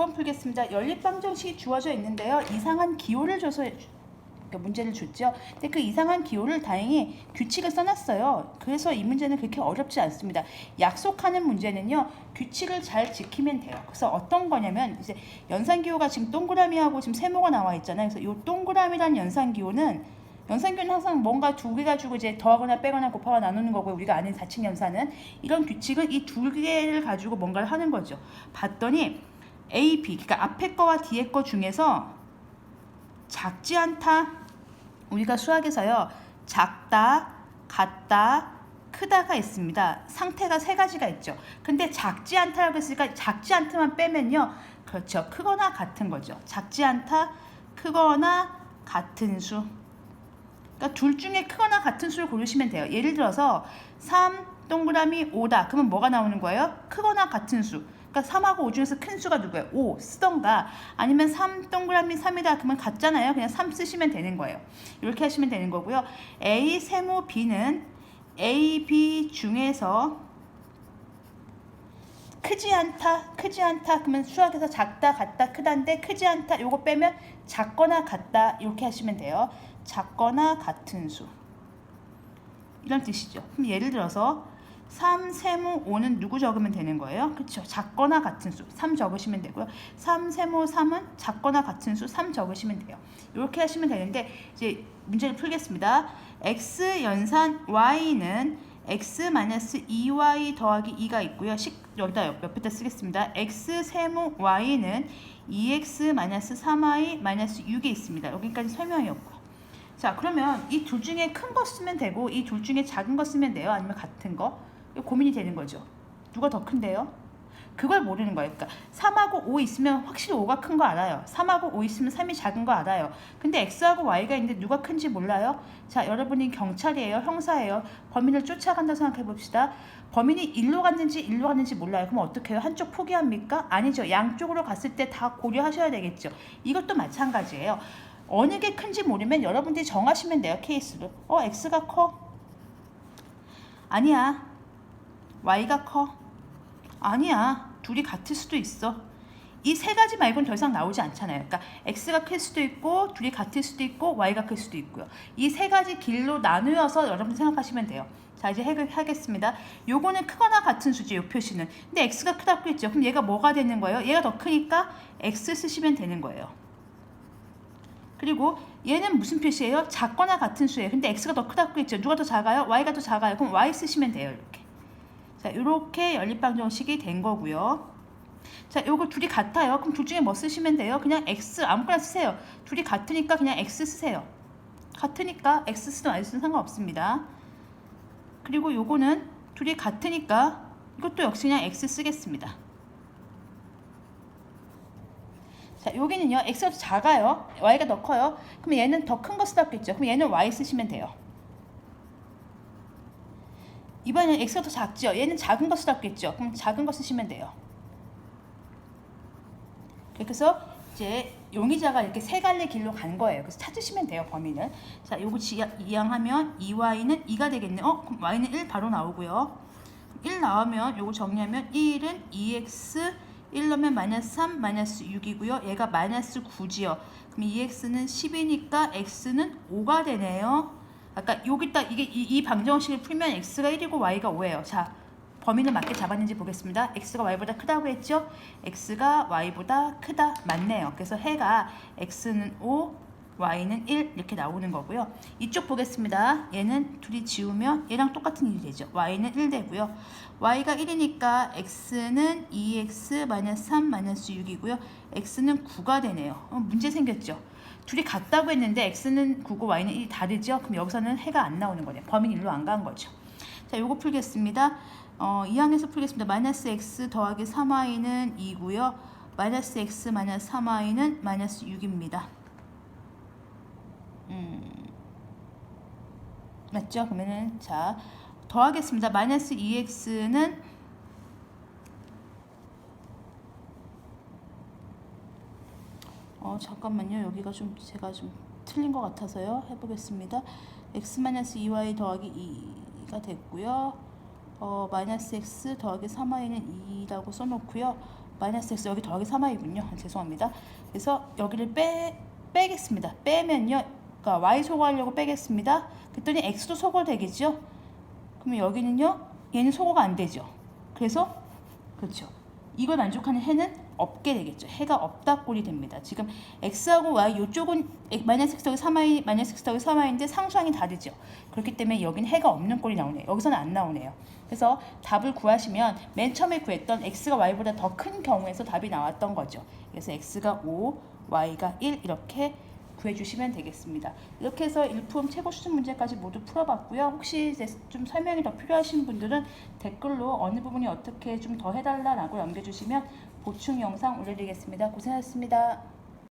6번 풀겠습니다. 연립방정식이 주어져 있는데요. 이상한 기호를 줘서 문제를 줬죠. 근데 그 이상한 기호를 다행히 규칙을 써놨어요. 그래서 이 문제는 그렇게 어렵지 않습니다. 약속하는 문제는요, 규칙을 잘 지키면 돼요. 그래서 어떤 거냐면, 이제 연산기호가 지금 동그라미하고 지금 세모가 나와 있잖아요. 그래서 이 동그라미란 연산기호는 항상 뭔가 두 개 가지고 이제 더하거나 빼거나 곱하거나 나누는 거고요. 우리가 아는 4층 연산은 이런 규칙을 이 두 개를 가지고 뭔가를 하는 거죠. 봤더니 A, B, 그러니까 앞에 거와 뒤에 거 중에서 작지 않다. 우리가 수학에서요, 작다, 같다, 크다가 있습니다. 상태가 세 가지가 있죠. 근데 작지 않다라고 했으니까 작지 않다만 빼면요, 그렇죠, 크거나 같은 거죠. 작지 않다, 크거나 같은 수. 그러니까 둘 중에 크거나 같은 수를 고르시면 돼요. 예를 들어서 3 동그라미 5다. 그러면 뭐가 나오는 거예요? 크거나 같은 수. 그러니까 3하고 5 중에서 큰 수가 누구예요? 5 쓰던가, 아니면 3 동그라미 3이다. 그러면 같잖아요. 그냥 3 쓰시면 되는 거예요. 이렇게 하시면 되는 거고요. A 세모 B는 A, B 중에서 크지 않다, 그러면 수학에서 작다, 같다, 크다인데 크지 않다, 요거 빼면 작거나 같다, 이렇게 하시면 돼요. 작거나 같은 수, 이런 뜻이죠. 그럼 예를 들어서 3 세모 5는 누구 적으면 되는 거예요? 그렇죠. 작거나 같은 수 3 적으시면 되고요. 3 세모 3은 작거나 같은 수 3 적으시면 돼요. 이렇게 하시면 되는데, 이제 문제를 풀겠습니다. x 연산 y는 x-2y 더하기 2가 있고요. 여기다 옆에다 쓰겠습니다. x 세모 y는 2x-3y 6이 있습니다. 여기까지 설명이었고요. 자, 그러면 이 둘 중에 큰 거 쓰면 되고 이 둘 중에 작은 거 쓰면 돼요? 아니면 같은 거? 이거 고민이 되는 거죠. 누가 더 큰데요? 그걸 모르는 거예요. 그러니까 3하고 5 있으면 확실히 5가 큰 거 알아요. 3하고 5 있으면 3이 작은 거 알아요. 근데 x하고 y가 있는데 누가 큰지 몰라요? 자, 여러분이 경찰이에요? 형사예요? 범인을 쫓아간다 생각해 봅시다. 범인이 일로 갔는지 몰라요. 그럼 어떻게 해요? 한쪽 포기합니까? 아니죠. 양쪽으로 갔을 때 다 고려하셔야 되겠죠. 이것도 마찬가지예요. 어느 게 큰지 모르면 여러분들이 정하시면 돼요. 케이스로. x가 커? 아니야. y가 커? 아니야. 둘이 같을 수도 있어. 이 세 가지 말고는 더 이상 나오지 않잖아요. 그러니까 x가 클 수도 있고 둘이 같을 수도 있고 y가 클 수도 있고요. 이 세 가지 길로 나누어서 여러분 생각하시면 돼요. 자, 이제 해결하겠습니다. 요거는 크거나 같은 수죠. 요 표시는. 근데 x가 크다고 했죠. 그럼 얘가 뭐가 되는 거예요? 얘가 더 크니까 x 쓰시면 되는 거예요. 그리고 얘는 무슨 표시예요? 작거나 같은 수예요. 근데 x가 더 크다고 했죠. 누가 더 작아요? y가 더 작아요. 그럼 y 쓰시면 돼요. 이렇게. 자, 이렇게 연립방정식이 된 거고요. 자, 요거 둘이 같아요. 그럼 둘 중에 뭐 쓰시면 돼요? 그냥 x 아무거나 쓰세요. 둘이 같으니까 그냥 x 쓰세요. 같으니까 x 쓰든 y 쓰든 상관없습니다. 그리고 요거는 둘이 같으니까 이것도 역시 그냥 x 쓰겠습니다. 자, 여기는요, x가 더 작아요. y가 더 커요. 그럼 얘는 더 큰 거 쓰다겠죠. 그럼 얘는 y 쓰시면 돼요. 이번에는 x가 더 작죠. 얘는 작은 거 쓰다겠죠. 그럼 작은 거 쓰시면 돼요. 그래서 이제 용의자가 이렇게 세 갈래 길로 간 거예요. 그래서 찾으시면 돼요, 범인을. 자, 요거 이항하면 2y는 2가 되겠네. 그럼 y는 1 바로 나오고요. 1 나오면 요거 정리하면 1은 2x 1 넣으면 마이너스 3, 마이너스 6이고요. 얘가 마이너스 9지요. 그럼 2x는 10이니까 x는 5가 되네요. 아까 여기 딱 이 방정식을 풀면 x가 1이고 y가 5예요. 자, 범인을 맞게 잡았는지 보겠습니다. x가 y보다 크다고 했죠? x가 y보다 크다. 맞네요. 그래서 해가 x는 5, y는 1 이렇게 나오는 거고요. 이쪽 보겠습니다. 얘는 둘이 지우면 얘랑 똑같은 일이 되죠. y는 1 되고요. y가 1이니까 x는 2x-3 6이고요. x는 9가 되네요. 문제 생겼죠. 둘이 같다고 했는데 x는 9고 y는 1이 다르죠. 그럼 여기서는 해가 안 나오는 거네요. 범인이 일로 안 간 거죠. 자, 요거 풀겠습니다. 2항에서 풀겠습니다. 마이너스 x 더하기 3y는 2고요. 마이너스 x 마이너스 3y는 마이너스 6입니다. 맞죠? 그러면은 자, 더하겠습니다. 마이너스 2x는 잠깐만요. 여기가 좀 제가 좀 틀린 것 같아서요. 해보겠습니다. x-2y 더하기 2가 됐고요. 마이너스 x 더하기 3y는 2라고 써놓고요. 마이너스 x 여기 더하기 3y군요. 죄송합니다. 그래서 여기를 빼겠습니다. 빼면요. 그러니까 y 소거하려고 빼겠습니다. 그랬더니 x도 소거 되겠죠. 그러면 여기는요. 얘는 소거가 안 되죠. 그래서 그렇죠. 이걸 만족하는 해는 없게 되겠죠. 해가 없다 꼴이 됩니다. 지금 x하고 y 이쪽은 마이너스 x 더하기 3y 마이너스 x 더하기 3y인데 상수항이 다르죠. 그렇기 때문에 여기는 해가 없는 꼴이 나오네요. 여기서는 안 나오네요. 그래서 답을 구하시면 맨 처음에 구했던 x가 y보다 더 큰 경우에서 답이 나왔던 거죠. 그래서 x가 5, y가 1 이렇게 구해주시면 되겠습니다. 이렇게 해서 일품 최고 수준 문제까지 모두 풀어봤고요. 혹시 좀 설명이 더 필요하신 분들은 댓글로 어느 부분이 어떻게 좀 더 해달라고 남겨주시면 보충 영상 올려드리겠습니다. 고생하셨습니다.